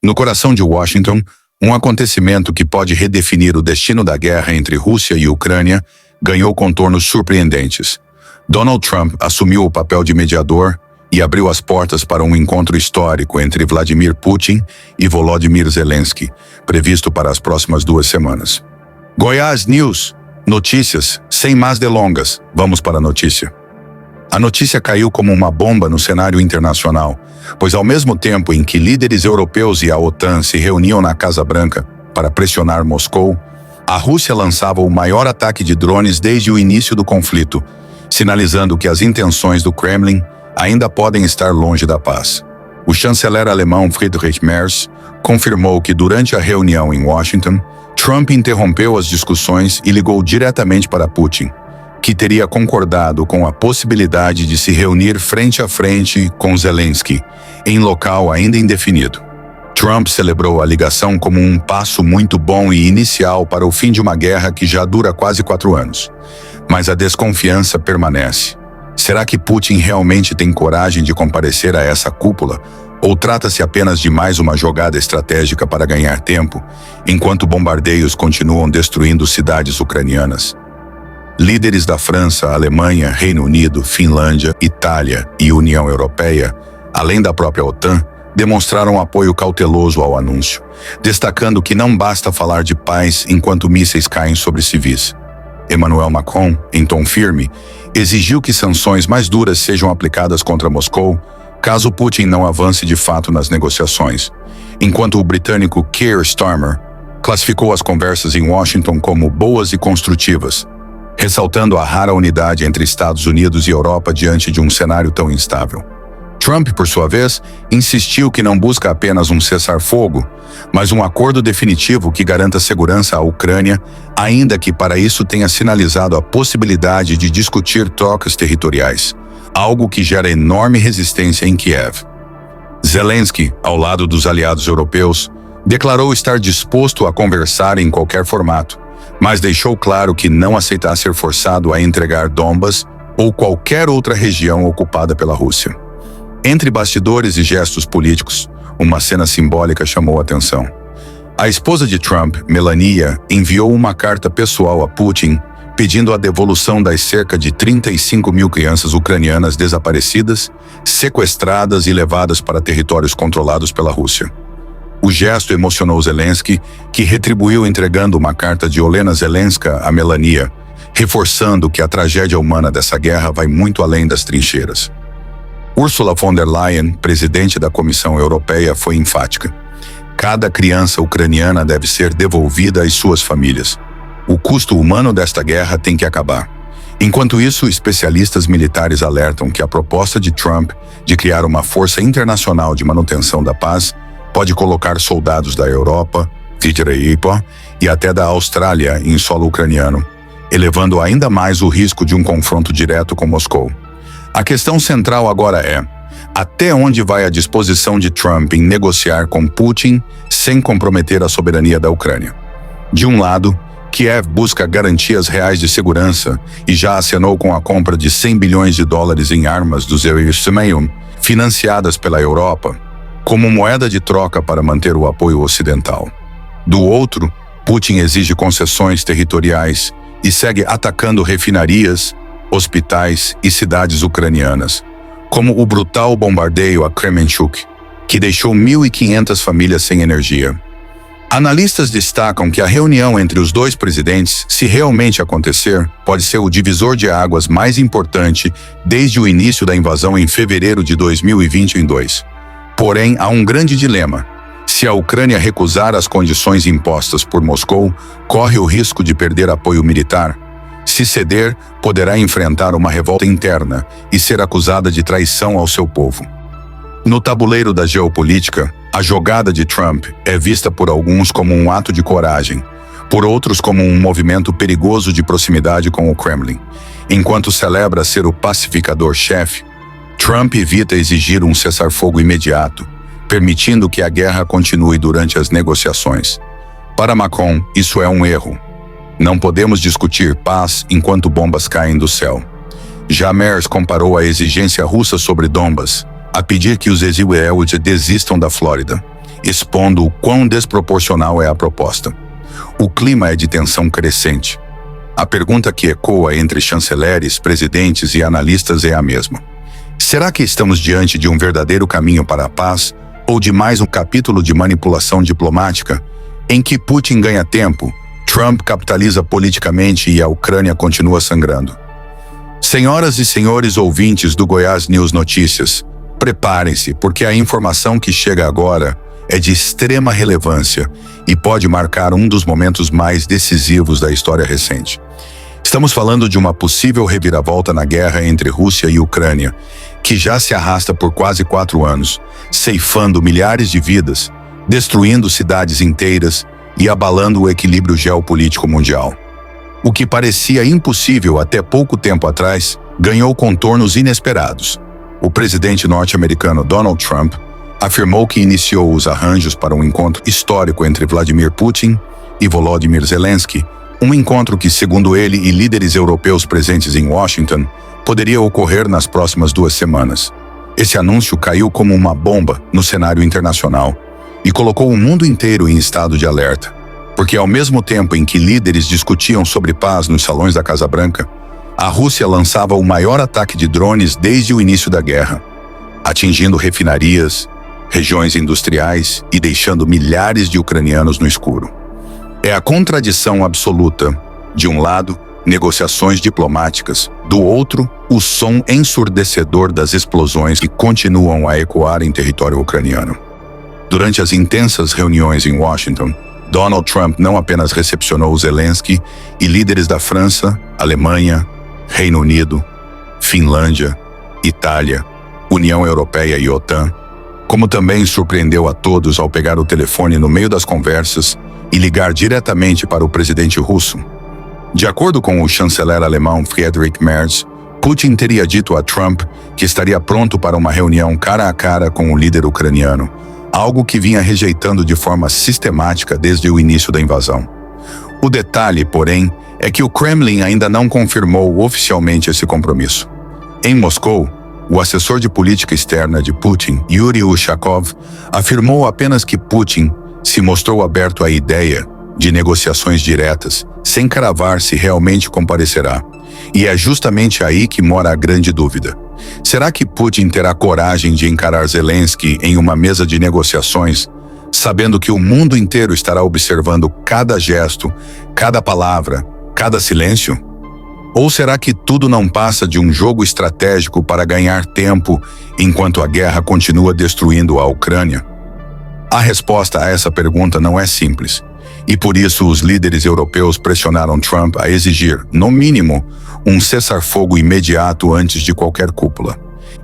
No coração de Washington, um acontecimento que pode redefinir o destino da guerra entre Rússia e Ucrânia ganhou contornos surpreendentes. Donald Trump assumiu o papel de mediador e abriu as portas para um encontro histórico entre Vladimir Putin e Volodymyr Zelensky, previsto para as próximas 2 semanas. Goiás News. Notícias. Sem mais delongas, vamos para a notícia. A notícia caiu como uma bomba no cenário internacional, pois ao mesmo tempo em que líderes europeus e a OTAN se reuniam na Casa Branca para pressionar Moscou, a Rússia lançava o maior ataque de drones desde o início do conflito, sinalizando que as intenções do Kremlin ainda podem estar longe da paz. O chanceler alemão Friedrich Merz confirmou que durante a reunião em Washington, Trump interrompeu as discussões e ligou diretamente para Putin, que teria concordado com a possibilidade de se reunir frente a frente com Zelensky, em local ainda indefinido. Trump celebrou a ligação como um passo muito bom e inicial para o fim de uma guerra que já dura quase 4 anos. Mas a desconfiança permanece. Será que Putin realmente tem coragem de comparecer a essa cúpula? Ou trata-se apenas de mais uma jogada estratégica para ganhar tempo, enquanto bombardeios continuam destruindo cidades ucranianas? Líderes da França, Alemanha, Reino Unido, Finlândia, Itália e União Europeia, além da própria OTAN, demonstraram apoio cauteloso ao anúncio, destacando que não basta falar de paz enquanto mísseis caem sobre civis. Emmanuel Macron, em tom firme, exigiu que sanções mais duras sejam aplicadas contra Moscou, caso Putin não avance de fato nas negociações, enquanto o britânico Keir Starmer classificou as conversas em Washington como boas e construtivas, ressaltando a rara unidade entre Estados Unidos e Europa diante de um cenário tão instável. Trump, por sua vez, insistiu que não busca apenas um cessar-fogo, mas um acordo definitivo que garanta segurança à Ucrânia, ainda que para isso tenha sinalizado a possibilidade de discutir trocas territoriais, algo que gera enorme resistência em Kiev. Zelensky, ao lado dos aliados europeus, declarou estar disposto a conversar em qualquer formato, mas deixou claro que não aceitará ser forçado a entregar Donbas ou qualquer outra região ocupada pela Rússia. Entre bastidores e gestos políticos, uma cena simbólica chamou a atenção. A esposa de Trump, Melania, enviou uma carta pessoal a Putin pedindo a devolução das cerca de 35 mil crianças ucranianas desaparecidas, sequestradas e levadas para territórios controlados pela Rússia. O gesto emocionou Zelensky, que retribuiu entregando uma carta de Olena Zelenska a Melania, reforçando que a tragédia humana dessa guerra vai muito além das trincheiras. Ursula von der Leyen, presidente da Comissão Europeia, foi enfática. Cada criança ucraniana deve ser devolvida às suas famílias. O custo humano desta guerra tem que acabar. Enquanto isso, especialistas militares alertam que a proposta de Trump de criar uma força internacional de manutenção da paz pode colocar soldados da Europa, e até da Austrália em solo ucraniano, elevando ainda mais o risco de um confronto direto com Moscou. A questão central agora é: até onde vai a disposição de Trump em negociar com Putin sem comprometer a soberania da Ucrânia? De um lado, Kiev busca garantias reais de segurança e já acenou com a compra de 100 bilhões de dólares em armas do Zemlyan, financiadas pela Europa, como moeda de troca para manter o apoio ocidental. Do outro, Putin exige concessões territoriais e segue atacando refinarias, hospitais e cidades ucranianas, como o brutal bombardeio a Kremenchuk, que deixou 1.500 famílias sem energia. Analistas destacam que a reunião entre os dois presidentes, se realmente acontecer, pode ser o divisor de águas mais importante desde o início da invasão em fevereiro de 2022. Porém, há um grande dilema. Se a Ucrânia recusar as condições impostas por Moscou, corre o risco de perder apoio militar. Se ceder, poderá enfrentar uma revolta interna e ser acusada de traição ao seu povo. No tabuleiro da geopolítica, a jogada de Trump é vista por alguns como um ato de coragem, por outros como um movimento perigoso de proximidade com o Kremlin. Enquanto celebra ser o pacificador-chefe, Trump evita exigir um cessar-fogo imediato, permitindo que a guerra continue durante as negociações. Para Macron, isso é um erro. Não podemos discutir paz enquanto bombas caem do céu. Já Merz comparou a exigência russa sobre Donbas a pedir que os israelenses desistam da Flórida, expondo o quão desproporcional é a proposta. O clima é de tensão crescente. A pergunta que ecoa entre chanceleres, presidentes e analistas é a mesma. Será que estamos diante de um verdadeiro caminho para a paz ou de mais um capítulo de manipulação diplomática em que Putin ganha tempo, Trump capitaliza politicamente e a Ucrânia continua sangrando? Senhoras e senhores ouvintes do Goiás News Notícias, preparem-se, porque a informação que chega agora é de extrema relevância e pode marcar um dos momentos mais decisivos da história recente. Estamos falando de uma possível reviravolta na guerra entre Rússia e Ucrânia, que já se arrasta por quase 4 anos, ceifando milhares de vidas, destruindo cidades inteiras e abalando o equilíbrio geopolítico mundial. O que parecia impossível até pouco tempo atrás ganhou contornos inesperados. O presidente norte-americano Donald Trump afirmou que iniciou os arranjos para um encontro histórico entre Vladimir Putin e Volodymyr Zelensky, um encontro que, segundo ele e líderes europeus presentes em Washington, poderia ocorrer nas próximas 2 semanas. Esse anúncio caiu como uma bomba no cenário internacional e colocou o mundo inteiro em estado de alerta, porque ao mesmo tempo em que líderes discutiam sobre paz nos salões da Casa Branca, a Rússia lançava o maior ataque de drones desde o início da guerra, atingindo refinarias, regiões industriais e deixando milhares de ucranianos no escuro. É a contradição absoluta. De um lado, negociações diplomáticas, do outro, o som ensurdecedor das explosões que continuam a ecoar em território ucraniano. Durante as intensas reuniões em Washington, Donald Trump não apenas recepcionou Zelensky e líderes da França, Alemanha, Reino Unido, Finlândia, Itália, União Europeia e OTAN, como também surpreendeu a todos ao pegar o telefone no meio das conversas e ligar diretamente para o presidente russo. De acordo com o chanceler alemão Friedrich Merz, Putin teria dito a Trump que estaria pronto para uma reunião cara a cara com o líder ucraniano, algo que vinha rejeitando de forma sistemática desde o início da invasão. O detalhe, porém, é que o Kremlin ainda não confirmou oficialmente esse compromisso. Em Moscou, o assessor de política externa de Putin, Yuri Ushakov, afirmou apenas que Putin se mostrou aberto à ideia de negociações diretas, sem cravar se realmente comparecerá. E é justamente aí que mora a grande dúvida. Será que Putin terá coragem de encarar Zelensky em uma mesa de negociações, sabendo que o mundo inteiro estará observando cada gesto, cada palavra, cada silêncio? Ou será que tudo não passa de um jogo estratégico para ganhar tempo enquanto a guerra continua destruindo a Ucrânia? A resposta a essa pergunta não é simples, e por isso os líderes europeus pressionaram Trump a exigir, no mínimo, um cessar-fogo imediato antes de qualquer cúpula.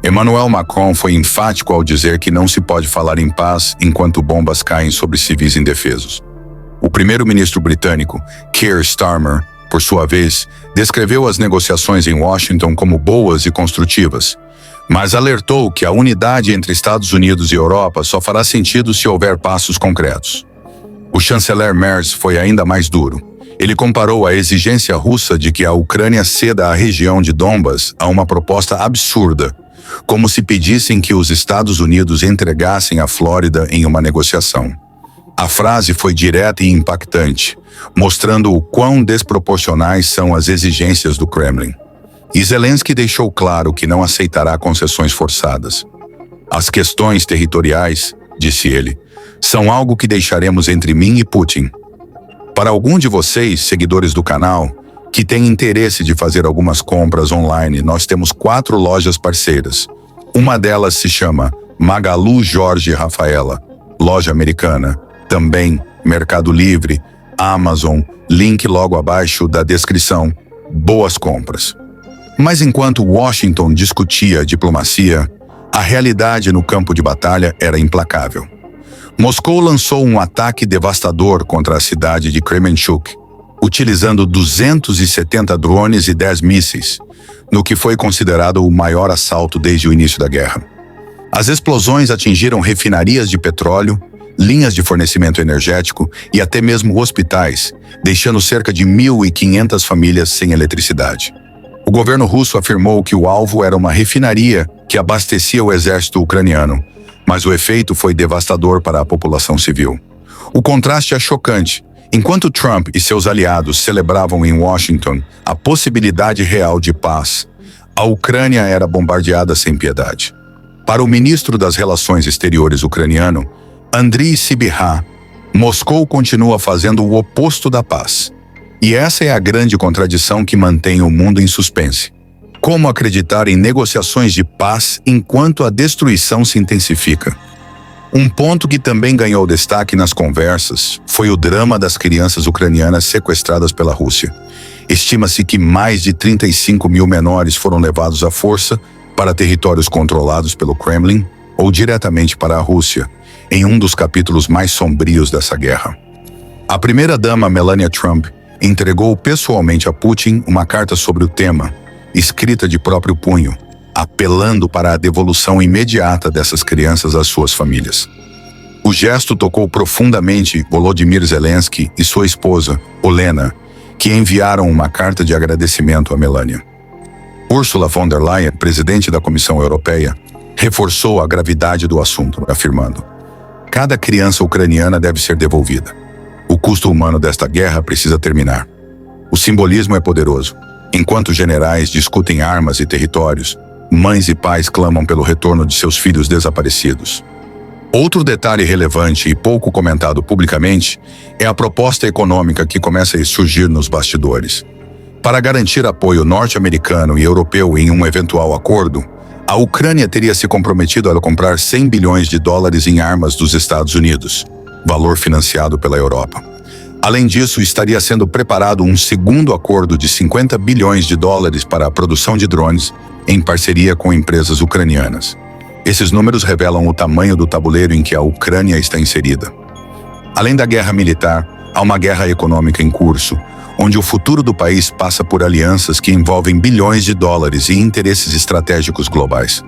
Emmanuel Macron foi enfático ao dizer que não se pode falar em paz enquanto bombas caem sobre civis indefesos. O primeiro-ministro britânico, Keir Starmer, por sua vez, descreveu as negociações em Washington como boas e construtivas, mas alertou que a unidade entre Estados Unidos e Europa só fará sentido se houver passos concretos. O chanceler Merz foi ainda mais duro. Ele comparou a exigência russa de que a Ucrânia ceda a região de Donbas a uma proposta absurda, como se pedissem que os Estados Unidos entregassem a Flórida em uma negociação. A frase foi direta e impactante, mostrando o quão desproporcionais são as exigências do Kremlin. E Zelensky deixou claro que não aceitará concessões forçadas. As questões territoriais, disse ele, são algo que deixaremos entre mim e Putin. Para algum de vocês, seguidores do canal, que têm interesse de fazer algumas compras online, nós temos 4 lojas parceiras. Uma delas se chama Magalu Jorge Rafaela, loja americana. Também Mercado Livre, Amazon, link logo abaixo da descrição. Boas compras. Mas enquanto Washington discutia diplomacia, a realidade no campo de batalha era implacável. Moscou lançou um ataque devastador contra a cidade de Kremenchuk, utilizando 270 drones e 10 mísseis, no que foi considerado o maior assalto desde o início da guerra. As explosões atingiram refinarias de petróleo, linhas de fornecimento energético e até mesmo hospitais, deixando cerca de 1.500 famílias sem eletricidade. O governo russo afirmou que o alvo era uma refinaria que abastecia o exército ucraniano, mas o efeito foi devastador para a população civil. O contraste é chocante. Enquanto Trump e seus aliados celebravam em Washington a possibilidade real de paz, a Ucrânia era bombardeada sem piedade. Para o ministro das Relações Exteriores ucraniano, Andriy Sybiha, Moscou continua fazendo o oposto da paz. E essa é a grande contradição que mantém o mundo em suspense. Como acreditar em negociações de paz enquanto a destruição se intensifica? Um ponto que também ganhou destaque nas conversas foi o drama das crianças ucranianas sequestradas pela Rússia. Estima-se que mais de 35 mil menores foram levados à força para territórios controlados pelo Kremlin ou diretamente para a Rússia, em um dos capítulos mais sombrios dessa guerra. A primeira-dama Melania Trump entregou pessoalmente a Putin uma carta sobre o tema, escrita de próprio punho, apelando para a devolução imediata dessas crianças às suas famílias. O gesto tocou profundamente Volodymyr Zelensky e sua esposa, Olena, que enviaram uma carta de agradecimento a Melania. Ursula von der Leyen, presidente da Comissão Europeia, reforçou a gravidade do assunto, afirmando: cada criança ucraniana deve ser devolvida. O custo humano desta guerra precisa terminar. O simbolismo é poderoso. Enquanto generais discutem armas e territórios, mães e pais clamam pelo retorno de seus filhos desaparecidos. Outro detalhe relevante e pouco comentado publicamente é a proposta econômica que começa a surgir nos bastidores. Para garantir apoio norte-americano e europeu em um eventual acordo, a Ucrânia teria se comprometido a comprar 100 bilhões de dólares em armas dos Estados Unidos, valor financiado pela Europa. Além disso, estaria sendo preparado um segundo acordo de 50 bilhões de dólares para a produção de drones, em parceria com empresas ucranianas. Esses números revelam o tamanho do tabuleiro em que a Ucrânia está inserida. Além da guerra militar, há uma guerra econômica em curso, onde o futuro do país passa por alianças que envolvem bilhões de dólares e interesses estratégicos globais.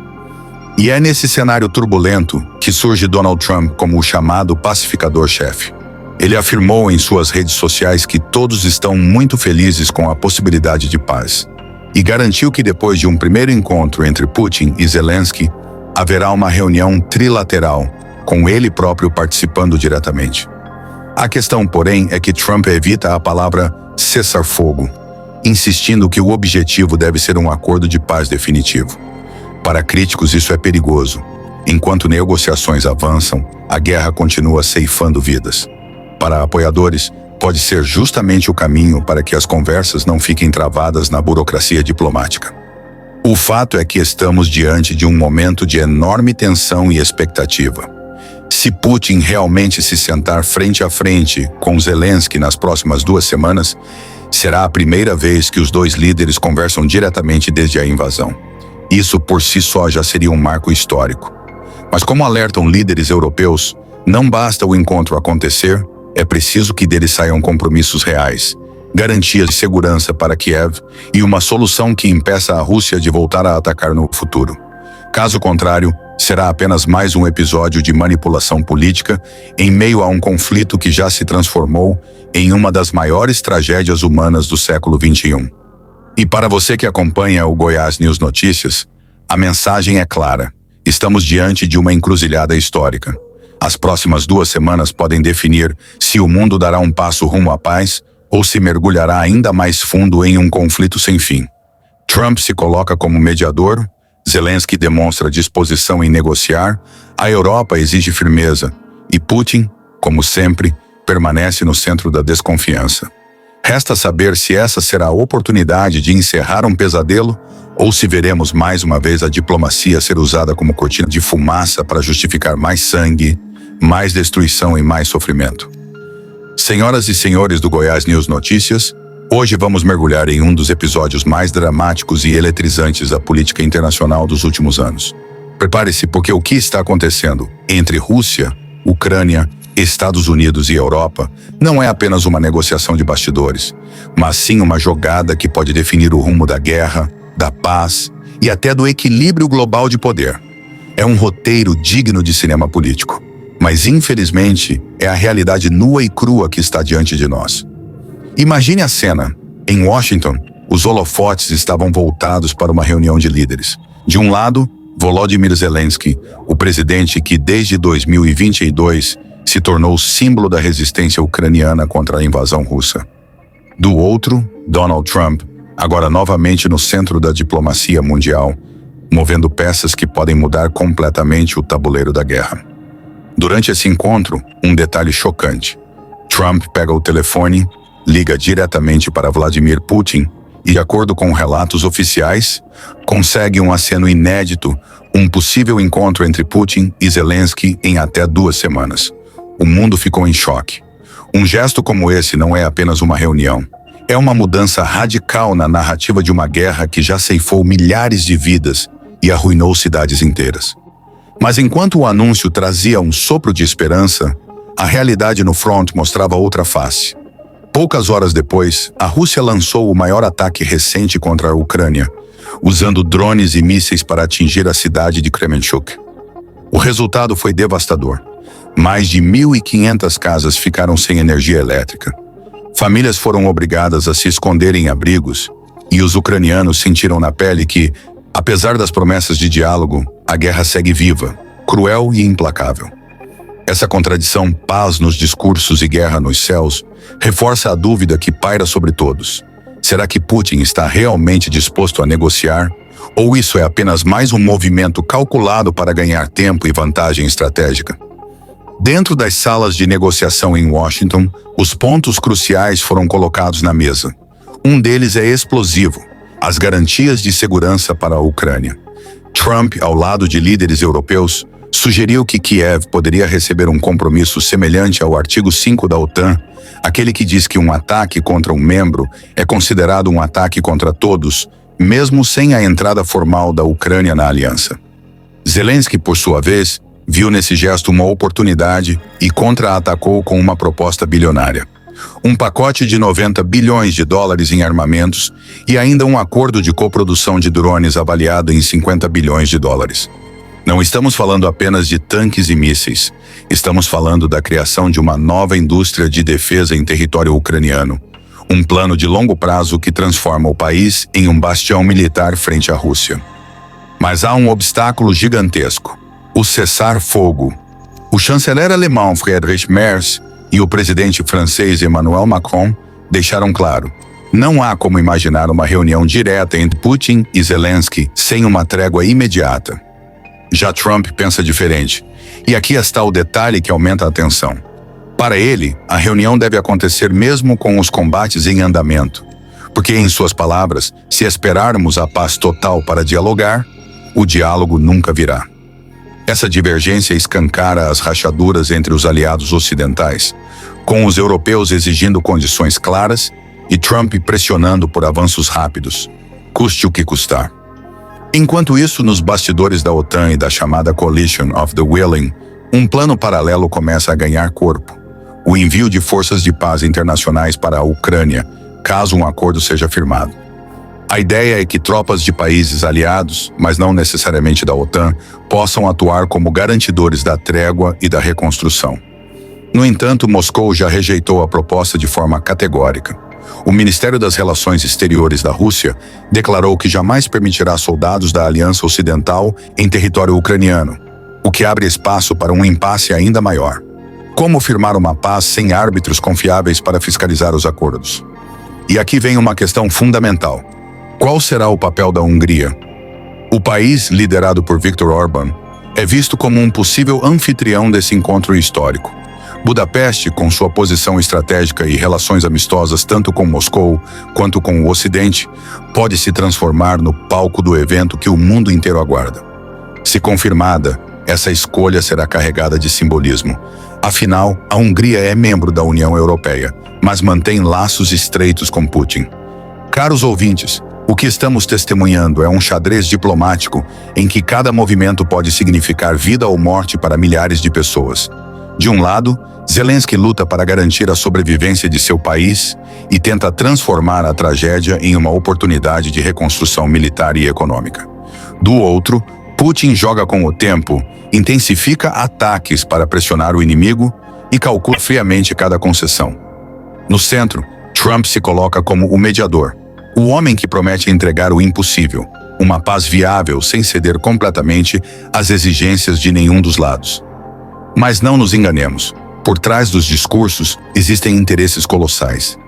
E é nesse cenário turbulento que surge Donald Trump como o chamado pacificador-chefe. Ele afirmou em suas redes sociais que todos estão muito felizes com a possibilidade de paz e garantiu que depois de um primeiro encontro entre Putin e Zelensky, haverá uma reunião trilateral, com ele próprio participando diretamente. A questão, porém, é que Trump evita a palavra cessar-fogo, insistindo que o objetivo deve ser um acordo de paz definitivo. Para críticos, isso é perigoso. Enquanto negociações avançam, a guerra continua ceifando vidas. Para apoiadores, pode ser justamente o caminho para que as conversas não fiquem travadas na burocracia diplomática. O fato é que estamos diante de um momento de enorme tensão e expectativa. Se Putin realmente se sentar frente a frente com Zelensky nas próximas 2 semanas, será a primeira vez que os dois líderes conversam diretamente desde a invasão. Isso por si só já seria um marco histórico. Mas como alertam líderes europeus, não basta o encontro acontecer, é preciso que dele saiam compromissos reais, garantias de segurança para Kiev e uma solução que impeça a Rússia de voltar a atacar no futuro. Caso contrário, será apenas mais um episódio de manipulação política em meio a um conflito que já se transformou em uma das maiores tragédias humanas do século XXI. E para você que acompanha o Goiás News Notícias, a mensagem é clara. Estamos diante de uma encruzilhada histórica. As próximas 2 semanas podem definir se o mundo dará um passo rumo à paz ou se mergulhará ainda mais fundo em um conflito sem fim. Trump se coloca como mediador, Zelensky demonstra disposição em negociar, a Europa exige firmeza e Putin, como sempre, permanece no centro da desconfiança. Resta saber se essa será a oportunidade de encerrar um pesadelo ou se veremos mais uma vez a diplomacia ser usada como cortina de fumaça para justificar mais sangue, mais destruição e mais sofrimento. Senhoras e senhores do Goiás News Notícias, hoje vamos mergulhar em um dos episódios mais dramáticos e eletrizantes da política internacional dos últimos anos. Prepare-se, porque o que está acontecendo entre Rússia, Ucrânia, Estados Unidos e Europa não é apenas uma negociação de bastidores, mas sim uma jogada que pode definir o rumo da guerra, da paz e até do equilíbrio global de poder. É um roteiro digno de cinema político, mas infelizmente é a realidade nua e crua que está diante de nós. Imagine a cena. Em Washington, os holofotes estavam voltados para uma reunião de líderes. De um lado, Volodymyr Zelensky, o presidente que desde 2022 se tornou símbolo da resistência ucraniana contra a invasão russa. Do outro, Donald Trump, agora novamente no centro da diplomacia mundial, movendo peças que podem mudar completamente o tabuleiro da guerra. Durante esse encontro, um detalhe chocante. Trump pega o telefone, liga diretamente para Vladimir Putin e, de acordo com relatos oficiais, consegue um aceno inédito, um possível encontro entre Putin e Zelensky em até 2 semanas. O mundo ficou em choque. Um gesto como esse não é apenas uma reunião. É uma mudança radical na narrativa de uma guerra que já ceifou milhares de vidas e arruinou cidades inteiras. Mas enquanto o anúncio trazia um sopro de esperança, a realidade no front mostrava outra face. Poucas horas depois, a Rússia lançou o maior ataque recente contra a Ucrânia, usando drones e mísseis para atingir a cidade de Kremenchuk. O resultado foi devastador. Mais de 1.500 casas ficaram sem energia elétrica. Famílias foram obrigadas a se esconder em abrigos, e os ucranianos sentiram na pele que, apesar das promessas de diálogo, a guerra segue viva, cruel e implacável. Essa contradição, paz nos discursos e guerra nos céus, reforça a dúvida que paira sobre todos. Será que Putin está realmente disposto a negociar? Ou isso é apenas mais um movimento calculado para ganhar tempo e vantagem estratégica? Dentro das salas de negociação em Washington, os pontos cruciais foram colocados na mesa. Um deles é explosivo: as garantias de segurança para a Ucrânia. Trump, ao lado de líderes europeus, sugeriu que Kiev poderia receber um compromisso semelhante ao artigo 5 da OTAN, aquele que diz que um ataque contra um membro é considerado um ataque contra todos, mesmo sem a entrada formal da Ucrânia na aliança. Zelensky, por sua vez, viu nesse gesto uma oportunidade e contra-atacou com uma proposta bilionária. Um pacote de 90 bilhões de dólares em armamentos e ainda um acordo de coprodução de drones avaliado em 50 bilhões de dólares. Não estamos falando apenas de tanques e mísseis. Estamos falando da criação de uma nova indústria de defesa em território ucraniano. Um plano de longo prazo que transforma o país em um bastião militar frente à Rússia. Mas há um obstáculo gigantesco: o cessar-fogo. O chanceler alemão Friedrich Merz e o presidente francês Emmanuel Macron deixaram claro: não há como imaginar uma reunião direta entre Putin e Zelensky sem uma trégua imediata. Já Trump pensa diferente, e aqui está o detalhe que aumenta a tensão. Para ele, a reunião deve acontecer mesmo com os combates em andamento, porque, em suas palavras, se esperarmos a paz total para dialogar, o diálogo nunca virá. Essa divergência escancara as rachaduras entre os aliados ocidentais, com os europeus exigindo condições claras e Trump pressionando por avanços rápidos, custe o que custar. Enquanto isso, nos bastidores da OTAN e da chamada Coalition of the Willing, um plano paralelo começa a ganhar corpo: o envio de forças de paz internacionais para a Ucrânia, caso um acordo seja firmado. A ideia é que tropas de países aliados, mas não necessariamente da OTAN, possam atuar como garantidores da trégua e da reconstrução. No entanto, Moscou já rejeitou a proposta de forma categórica. O Ministério das Relações Exteriores da Rússia declarou que jamais permitirá soldados da Aliança Ocidental em território ucraniano, o que abre espaço para um impasse ainda maior. Como firmar uma paz sem árbitros confiáveis para fiscalizar os acordos? E aqui vem uma questão fundamental: qual será o papel da Hungria? O país, liderado por Viktor Orbán, é visto como um possível anfitrião desse encontro histórico. Budapeste, com sua posição estratégica e relações amistosas tanto com Moscou quanto com o Ocidente, pode se transformar no palco do evento que o mundo inteiro aguarda. Se confirmada, essa escolha será carregada de simbolismo. Afinal, a Hungria é membro da União Europeia, mas mantém laços estreitos com Putin. Caros ouvintes, o que estamos testemunhando é um xadrez diplomático em que cada movimento pode significar vida ou morte para milhares de pessoas. De um lado, Zelensky luta para garantir a sobrevivência de seu país e tenta transformar a tragédia em uma oportunidade de reconstrução militar e econômica. Do outro, Putin joga com o tempo, intensifica ataques para pressionar o inimigo e calcula friamente cada concessão. No centro, Trump se coloca como o mediador, o homem que promete entregar o impossível, uma paz viável sem ceder completamente às exigências de nenhum dos lados. Mas não nos enganemos. Por trás dos discursos existem interesses colossais.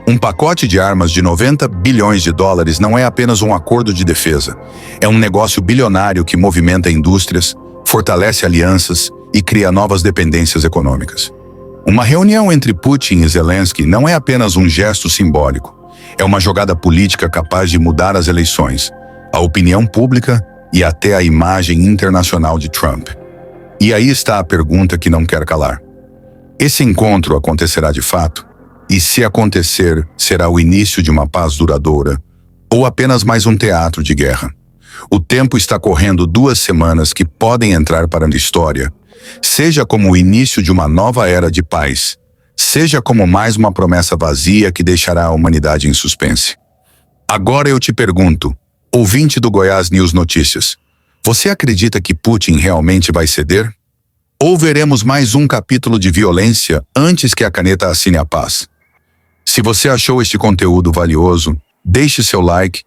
Um pacote de armas de 90 bilhões de dólares não é apenas um acordo de defesa. É um negócio bilionário que movimenta indústrias, fortalece alianças e cria novas dependências econômicas. Uma reunião entre Putin e Zelensky não é apenas um gesto simbólico. É uma jogada política capaz de mudar as eleições, a opinião pública e até a imagem internacional de Trump. E aí está a pergunta que não quer calar. Esse encontro acontecerá de fato? E se acontecer, será o início de uma paz duradoura ou apenas mais um teatro de guerra? O tempo está correndo 2 semanas que podem entrar para a história, seja como o início de uma nova era de paz, seja como mais uma promessa vazia que deixará a humanidade em suspense. Agora eu te pergunto, ouvinte do Goiás News Notícias, você acredita que Putin realmente vai ceder? Ou veremos mais um capítulo de violência antes que a caneta assine a paz? Se você achou este conteúdo valioso, deixe seu like